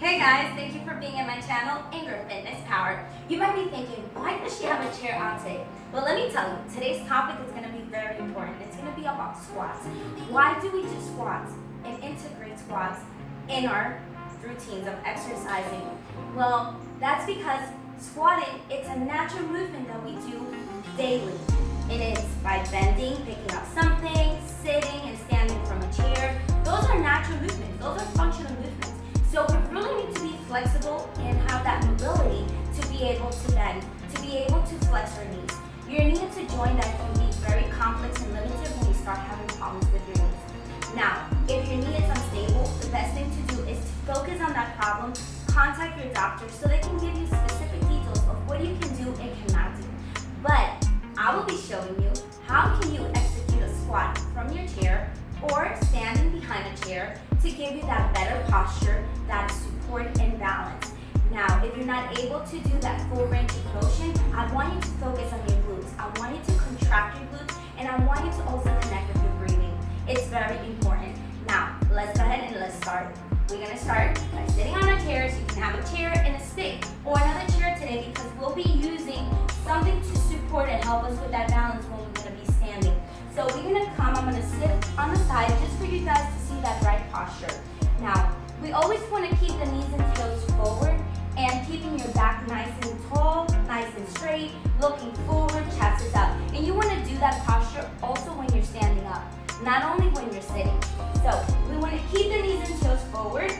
Hey guys, thank you for being in my channel, Ingrid Fitness Power. You might be thinking, why does she have a chair on today? Well, let me tell you, today's topic is going to be very important. It's going to be about squats. Why do we do squats and integrate squats in our routines of exercising? Well, that's because squatting, it's a natural movement that we do daily. It is by bending, picking up something, sitting and standing from a chair. Those are natural movements. Those are functional movements. So we really need to be flexible and have that mobility to be able to bend, to be able to flex our knees. Your knee to joint that can be very complex and limited when you start having problems with your knees. Now, if your knee is unstable, the best thing to do is to focus on that problem, contact your doctor so they can give you specific details of what you can do and cannot do. But I will be showing you how can you execute a squat from your chair or standing behind a chair to give you that better posture, that support and balance. Now, if you're not able to do that full range of motion, I want you to focus on your glutes. I want you to contract your glutes, and I want you to also connect with your breathing. It's very important. Now, let's go ahead and let's start. We're gonna start by sitting on a chair, so you can have a chair and a stick, or another chair today because we'll be using something to support and help us with that balance when we're gonna be standing. So we're gonna I'm gonna sit on the side just for you guys to see that right posture. Now, we always wanna keep the knees and toes forward and keeping your back nice and tall, nice and straight, looking forward, chest is up. And you wanna do that posture also when you're standing up, not only when you're sitting. So we wanna keep the knees and toes forward,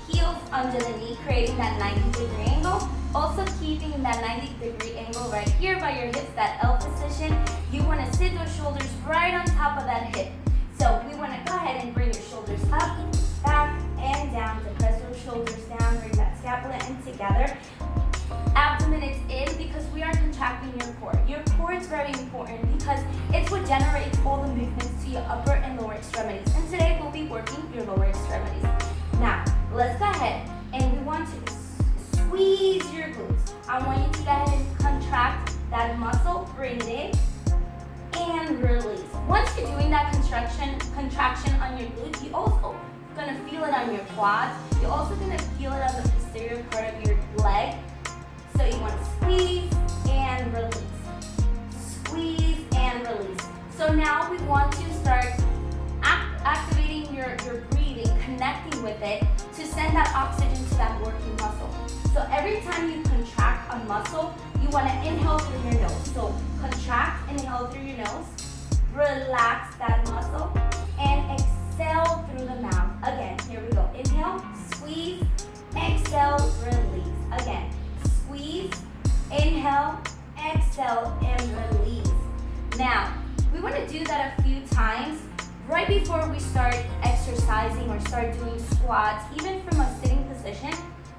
heels under the knee, creating that 90-degree angle. Also keeping that 90-degree angle right here by your hips, that L position. You want to sit those shoulders right on top of that hip. So we want to go ahead and bring your shoulders up, back, and down to press those shoulders down, bring that scapula in together. Abdomen is in because we are contracting your core. Your core is very important because it's what generates all the movements to your upper and lower extremities. And today we'll be working your lower extremities. Now, let's go ahead and we want to squeeze your glutes. I want you to go ahead and contract that muscle, bring it in, and release. Once you're doing that contraction on your glutes, you're also gonna feel it on your quads. You're also gonna feel it on the posterior part of your leg. So you want to squeeze and release. Squeeze and release. So now we want to start activating your breathing, connecting with it to send that oxygen to that working muscle. So every time you contract a muscle, you want to inhale through your nose. So contract, inhale through your nose, relax that muscle, and exhale through the mouth. Again, here we go. Inhale, squeeze, exhale, release. Again, squeeze, inhale, exhale, and release. Now, we want to do that a few times right before we start exercising or start doing squats, even from a sitting position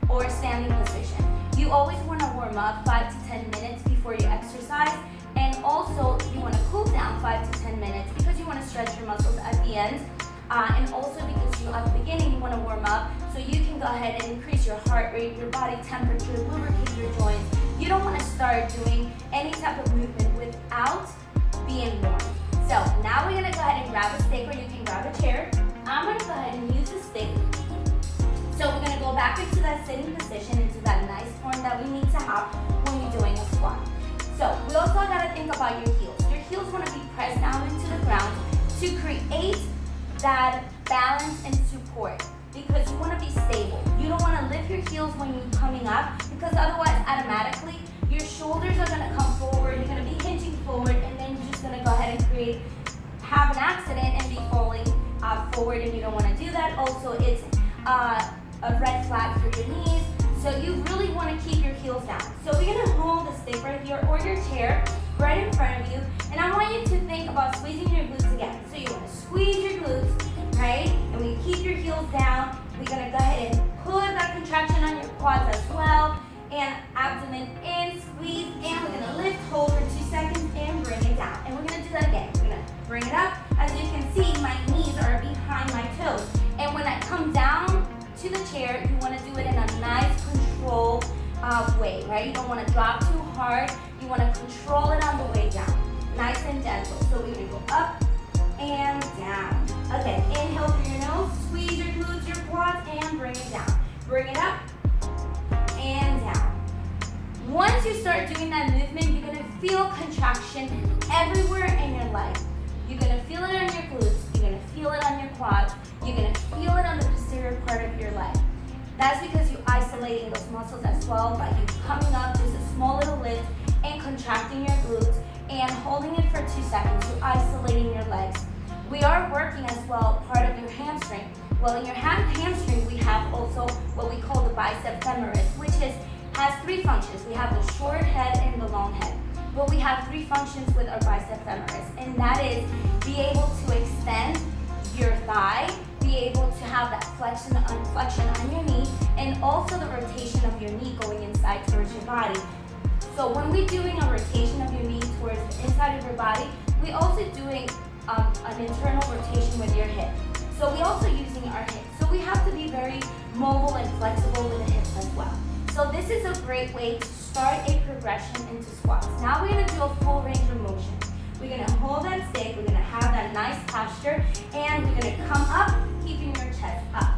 or standing position. You always want to warm up 5 to 10 minutes before you exercise, and also you want to cool down 5 to 10 minutes because you want to stretch your muscles at the end, and also because at the beginning you want to warm up so you can go ahead and increase your heart rate, your body temperature, lubricate your joints. You don't want to start doing any type of movement without being warm. So now we're going to go ahead and grab a stick, or you can grab a chair. I'm going to go ahead and use a stick. So we're going to go back into that sitting position, into that nice form that we need to have when you're doing a squat. So we also got to think about your heels. Your heels want to be pressed down into the ground to create that balance and support because you want to be stable. You don't want to lift your heels when you're coming up because otherwise automatically your shoulders are going to come forward. You're going to be hinging forward, and then you're just going to go ahead and have an accident and be falling forward, and you don't want to do that. Also, it's a red flag for your knees. So you really want to keep your heels down. So we're going to hold the stick right here or your chair right in front of you. And I want you to think about squeezing your glutes again. So you want to squeeze your glutes, right? And when you keep your heels down, we're going to go ahead and pull that contraction on your quads as well. And abdomen in, squeeze, and we're going to lift, hold for 2 seconds, and bring it down. And we're going to do that again. We're going to bring it up. As you can see, my knees are behind my toes. And when I come down to the chair, you want to do it in a nice controlled way, right? You don't want to drop too hard. You want to control it on the way down. Nice and gentle. So we're going to go up and down. Okay, inhale through your nose, squeeze your glutes, your quads, and bring it down. Bring it up, you start doing that movement, you're gonna feel contraction everywhere in your leg. You're gonna feel it on your glutes, you're gonna feel it on your quads, you're gonna feel it on the posterior part of your leg. That's because you're isolating those muscles as well by you coming up, just a small little lift, and contracting your glutes and holding it for 2 seconds. You're isolating your legs. We are working as well part of your hamstring. Well, in your hamstring, we have also what we call the bicep femoris, which has 3 functions. We have the short head and the long head. But we have 3 functions with our bicep femoris, and that is be able to extend your thigh, be able to have that flexion on your knee, and also the rotation of your knee going inside towards your body. So when we're doing a rotation of your knee towards the inside of your body, we're also doing an internal rotation with your hip. So we're also using our hips. So we have to be very mobile and flexible with the hips as well. So this is a great way to start a progression into squats. Now we're gonna do a full range of motion. We're gonna hold that stick, we're gonna have that nice posture, and we're gonna come up, keeping your chest up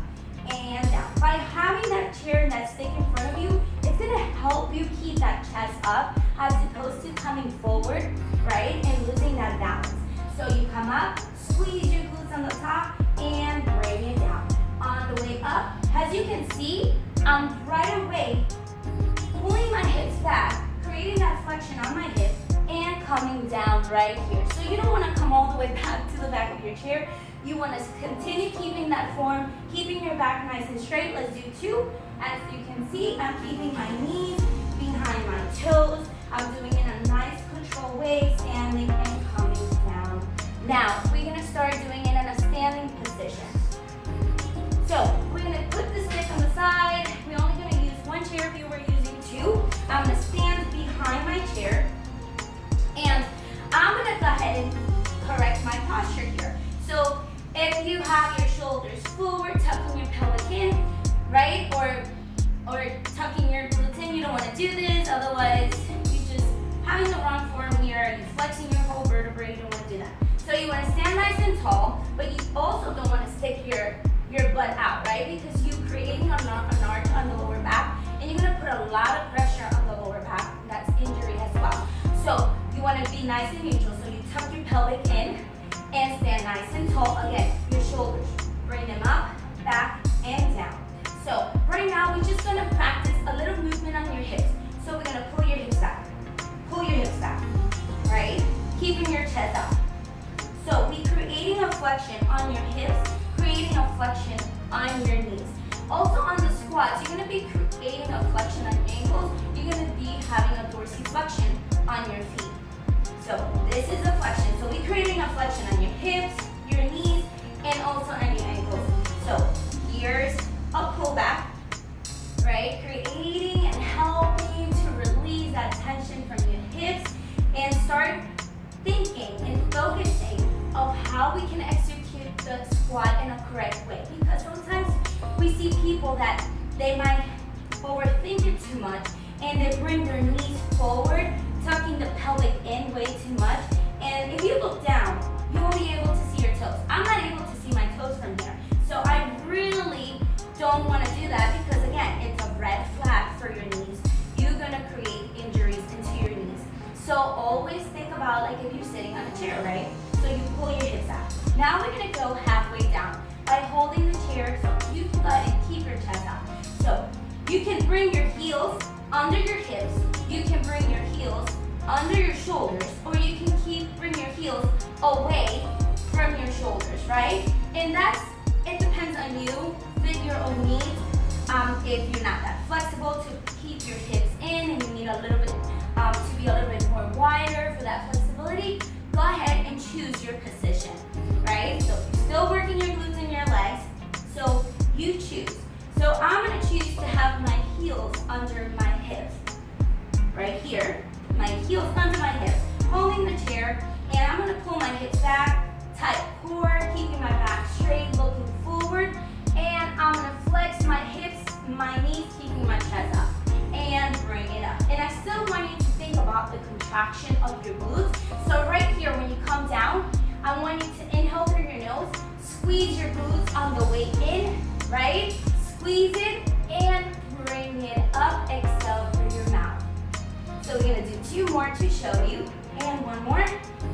and down. By having that chair and that stick in front of you, it's gonna help you keep that chest up as opposed to coming forward, right, and losing that balance. So you come up, squeeze your glutes on the top, and bring it down. On the way up, as you can see, I'm right away pulling my hips back, creating that flexion on my hip, and coming down right here. So you don't want to come all the way back to the back of your chair. You want to continue keeping that form, keeping your back nice and straight. Let's do 2. As you can see, I'm keeping my knees behind my toes. I'm doing it in a nice controlled way, standing and coming down. Now, we're going to start doing it in a standing position. So, we're going to put the stick on the side. We're only going to use 1 chair if you were using 2. I'm going to stand behind my chair. And I'm going to go ahead and correct my posture here. So, if you have your shoulders forward, tucking your pelvic in, right? Or tucking your glutes in, you don't want to do this. Otherwise, you're just having the wrong form here. You're flexing your whole vertebrae. You don't want to do that. So you want to stand nice and tall, but you also don't want to stick your butt out, right? Because you're creating an arch on the lower back, and you're going to put a lot of pressure on the lower back. That's injury as well. So you want to be nice and neutral. So you tuck your pelvic in and stand nice and tall. Again, your shoulders, bring them up, back, and down. So right now, we're just going to practice a little movement on your hips. So we're going to pull your hips back. Pull your hips back, right? Keeping your chest out. So we're creating a flexion on your hips, creating a flexion on your knees. Also on the squats, you're going to be creating a flexion on your ankles. You're going to be having a dorsiflexion on your feet. So this is a flexion. So we're creating a flexion on your hips, your knees, and also on your ankles. So here's a pullback, right? Creating and helping to release that tension from your hips and start thinking and focusing of how we can execute the squat in a correct way. Because sometimes we see people that they might overthink it too much and they bring their knees forward, tucking the pelvic in way too much. And if you look down, you won't be able to see your toes. I'm not able to see my toes from here. So I really don't want to do that because again, it's a red flag for your knees. You're gonna create injuries into your knees. So always think about like if you're sitting on a chair, right? So you pull your hips out. Now we're gonna go halfway down by holding the chair so you can go ahead and keep your chest out. So you can bring your heels under your hips, you can bring your heels under your shoulders, or you can bring your heels away from your shoulders, right? And it depends on you, fit your own needs. If you're not that flexible to keep your hips in and you need a little bit to be a little bit more wider for that flexibility, go ahead and choose your position, right? So you're still working your glutes and your legs, so you choose. So I'm gonna choose to have my heels under my hips, right here. My heels under my hips, holding the chair, and I'm gonna pull my hips back, tight core, keeping my back straight, looking forward, and I'm gonna flex my hips, my knees, keeping my chest up, and bring it up. And I still want you to think about the contraction of your glutes. So right here, when you come down, I want you to inhale through your nose, squeeze your glutes on the way in, right? Squeeze it and bring it up, exhale through your mouth. So more to show you. And one more.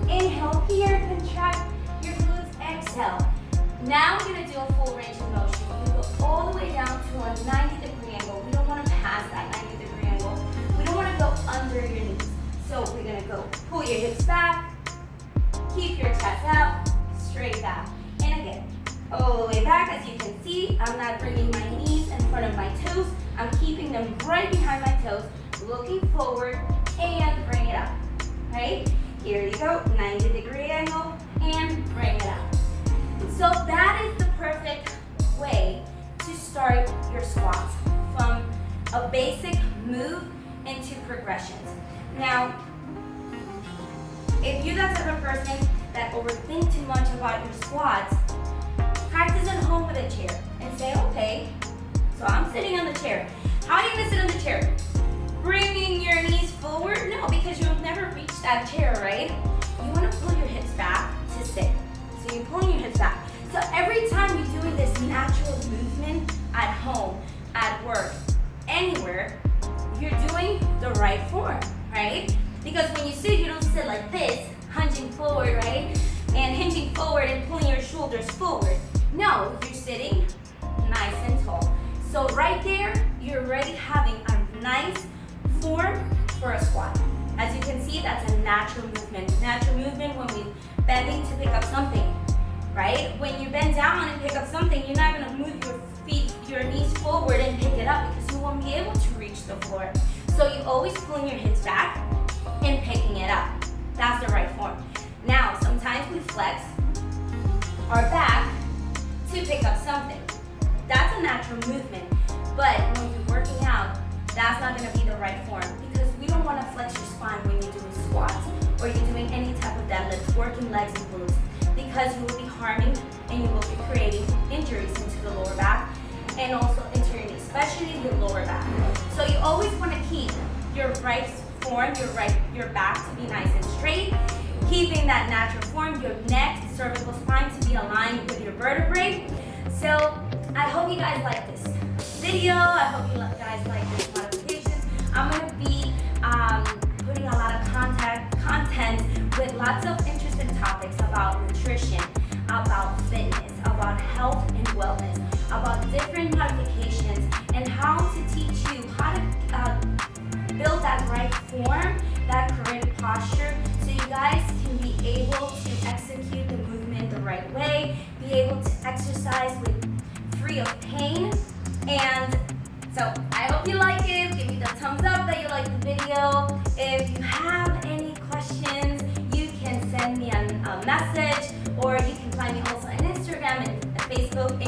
Inhale here, contract your glutes, exhale. Now we're gonna do a full range of motion. We go all the way down to a 90-degree angle. We don't wanna pass that 90-degree angle. We don't wanna go under your knees. So we're gonna go pull your hips back, keep your chest out, straight back. And again, all the way back. As you can see, I'm not bringing my knees in front of my toes. I'm keeping them right behind my toes, looking forward, and bring it up, right? Here you go, 90-degree angle, and bring it up. So that is the perfect way to start your squats, from a basic move into progressions. Now, if you're that type of person that overthink too much about your squats, practice at home with a chair and say, okay, so I'm sitting on the chair. How are you gonna sit on the chair? Bringing your knees forward? No, because you'll never reach that chair, right? You wanna pull your hips back to sit. So you're pulling your hips back. So every time you're doing this natural movement at home, at work, anywhere, you're doing the right form, right? Because when you sit, you don't sit like this, hunching forward, right? And hinging forward and pulling your shoulders forward. No, you're sitting nice and tall. So right there, you're already having a nice form for a squat. As you can see, that's a natural movement. Natural movement when we're bending to pick up something, right? When you bend down and pick up something, you're not gonna move your feet, your knees forward and pick it up because you won't be able to reach the floor. So you're always pulling your hips back and picking it up. That's the right form. Now, sometimes we flex our back to pick up something. That's a natural movement. But when you're working out, that's not gonna be the right form because we don't wanna flex your spine when you're doing squats or you're doing any type of deadlifts, working legs and glutes, because you will be harming and you will be creating injuries into the lower back and also into your knees, especially your lower back. So you always wanna keep your right form, your back to be nice and straight, keeping that natural form, your neck, cervical spine to be aligned with your vertebrae. So I hope you guys like this video. I hope you guys like these modifications. I'm going to be putting a lot of content with lots of interesting topics about nutrition, about fitness, about health and wellness, about different modifications, and how to teach you how to build that right form, that correct posture, so you guys can be able to execute the movement the right way, be able to exercise free of pain. And so I hope you like it. Give me the thumbs up that you like the video. If you have any questions, you can send me a message, or you can find me also on Instagram and Facebook.